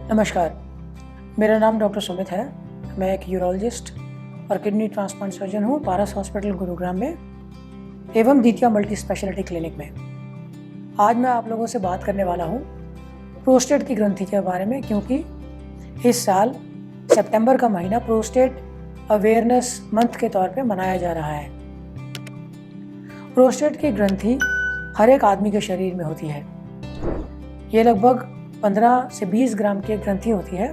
नमस्कार, मेरा नाम डॉक्टर सुमित है। मैं एक यूरोलॉजिस्ट और किडनी ट्रांसप्लांट सर्जन हूँ पारस हॉस्पिटल गुरुग्राम में एवं द्वितीय मल्टी स्पेशलिटी क्लिनिक में। आज मैं आप लोगों से बात करने वाला हूँ प्रोस्टेट की ग्रंथि के बारे में, क्योंकि इस साल सितंबर का महीना प्रोस्टेट अवेयरनेस मंथ के तौर पे मनाया जा रहा है। प्रोस्टेट की ग्रंथि हर एक आदमी के शरीर में होती है। ये लगभग 15 से 20 ग्राम की ग्रंथि होती है,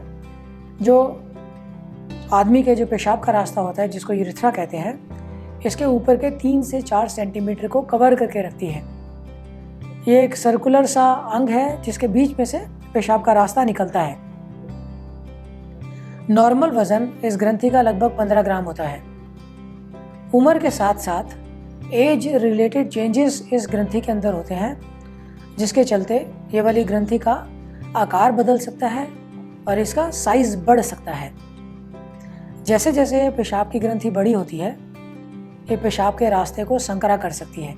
जो आदमी के जो पेशाब का रास्ता होता है, जिसको यूरेथ्रा कहते हैं, इसके ऊपर के 3 से 4 सेंटीमीटर को कवर करके रखती है। ये एक सर्कुलर सा अंग है जिसके बीच में से पेशाब का रास्ता निकलता है। नॉर्मल वजन इस ग्रंथि का लगभग 15 ग्राम होता है। उम्र के साथ साथ एज रिलेटेड चेंजेस इस ग्रंथि के अंदर होते हैं, जिसके चलते ये वाली ग्रंथि का आकार बदल सकता है और इसका साइज बढ़ सकता है। जैसे जैसे पेशाब की ग्रंथि बड़ी होती है, ये पेशाब के रास्ते को संकरा कर सकती है,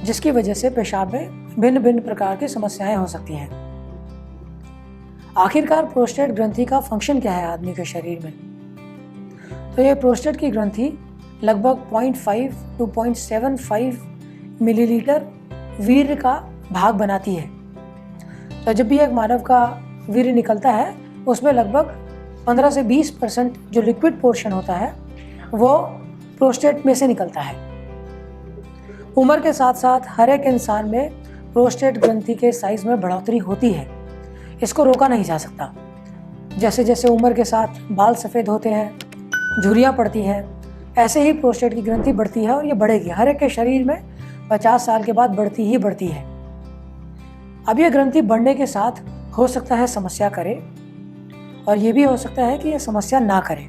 जिसकी वजह से पेशाब में भिन्न भिन्न प्रकार की समस्याएं हो सकती हैं। आखिरकार प्रोस्टेट ग्रंथि का फंक्शन क्या है आदमी के शरीर में? तो ये प्रोस्टेट की ग्रंथि लगभग 0.5 to 0.75 मिलीलीटर वीर्य का भाग बनाती है। तो जब भी एक मानव का वीर्य निकलता है, उसमें लगभग 15 से 20% जो लिक्विड पोर्शन होता है वो प्रोस्टेट में से निकलता है। उम्र के साथ साथ हर एक इंसान में प्रोस्टेट ग्रंथि के साइज में बढ़ोतरी होती है। इसको रोका नहीं जा सकता। जैसे जैसे उम्र के साथ बाल सफ़ेद होते हैं, झुर्रियाँ पड़ती हैं, ऐसे ही प्रोस्टेट की ग्रंथि बढ़ती है और ये बढ़ेगी। हर एक के शरीर में 50 साल के बाद बढ़ती ही बढ़ती है। अब ये ग्रंथि बढ़ने के साथ हो सकता है समस्या करे, और ये भी हो सकता है कि ये समस्या ना करे।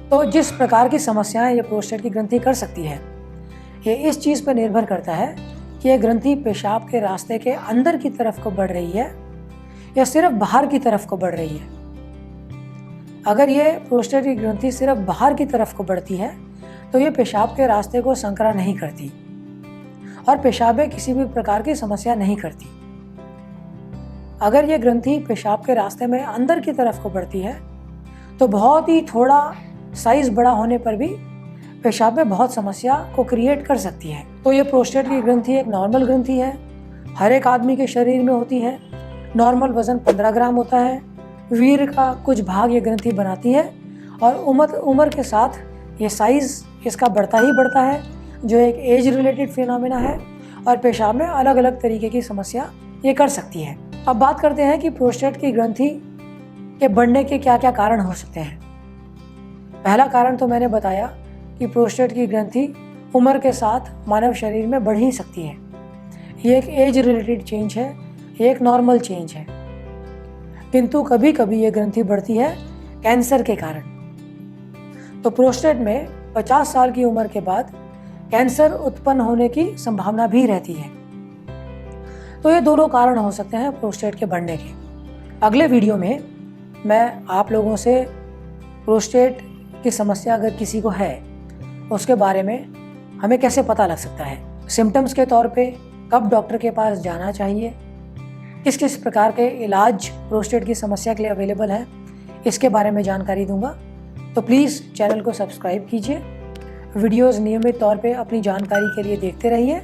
तो जिस प्रकार की समस्याएं ये प्रोस्टेट की ग्रंथि कर सकती है, ये इस चीज़ पर निर्भर करता है कि ये ग्रंथि पेशाब के रास्ते के अंदर की तरफ को बढ़ रही है या सिर्फ बाहर की तरफ को बढ़ रही है। अगर ये प्रोस्टेट की ग्रंथि सिर्फ बाहर की तरफ को बढ़ती है, तो ये पेशाब के रास्ते को संकरा नहीं करती और पेशाब में किसी भी प्रकार की समस्या नहीं करती। अगर ये ग्रंथि पेशाब के रास्ते में अंदर की तरफ को बढ़ती है, तो बहुत ही थोड़ा साइज बड़ा होने पर भी पेशाब में बहुत समस्या को क्रिएट कर सकती है। तो ये प्रोस्टेट की ग्रंथि एक नॉर्मल ग्रंथि है, हर एक आदमी के शरीर में होती है। नॉर्मल वजन 15 ग्राम होता है। वीर्य का कुछ भाग ये ग्रंथि बनाती है और उम्र के साथ ये साइज इसका बढ़ता ही बढ़ता है, जो एक एज रिलेटेड फिनोमेना है, और पेशाब में अलग अलग तरीके की समस्या ये कर सकती है। अब बात करते हैं कि प्रोस्टेट की ग्रंथि के बढ़ने के क्या क्या कारण हो सकते हैं। पहला कारण तो मैंने बताया कि प्रोस्टेट की ग्रंथि उम्र के साथ मानव शरीर में बढ़ ही सकती है। ये एक एज रिलेटेड चेंज है, ये एक नॉर्मल चेंज है। किंतु कभी कभी ये ग्रंथि बढ़ती है कैंसर के कारण। तो प्रोस्टेट में 50 साल की उम्र के बाद कैंसर उत्पन्न होने की संभावना भी रहती है। तो ये दोनों कारण हो सकते हैं प्रोस्टेट के बढ़ने के। अगले वीडियो में मैं आप लोगों से प्रोस्टेट की समस्या अगर किसी को है, उसके बारे में हमें कैसे पता लग सकता है, सिम्टम्स के तौर पे कब डॉक्टर के पास जाना चाहिए, किस किस प्रकार के इलाज प्रोस्टेट की समस्या के लिए अवेलेबल है, इसके बारे में जानकारी दूंगा। तो प्लीज़ चैनल को सब्सक्राइब कीजिए। वीडियोस नियमित तौर पे अपनी जानकारी के लिए देखते रहिए,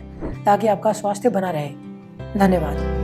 ताकि आपका स्वास्थ्य बना रहे। धन्यवाद।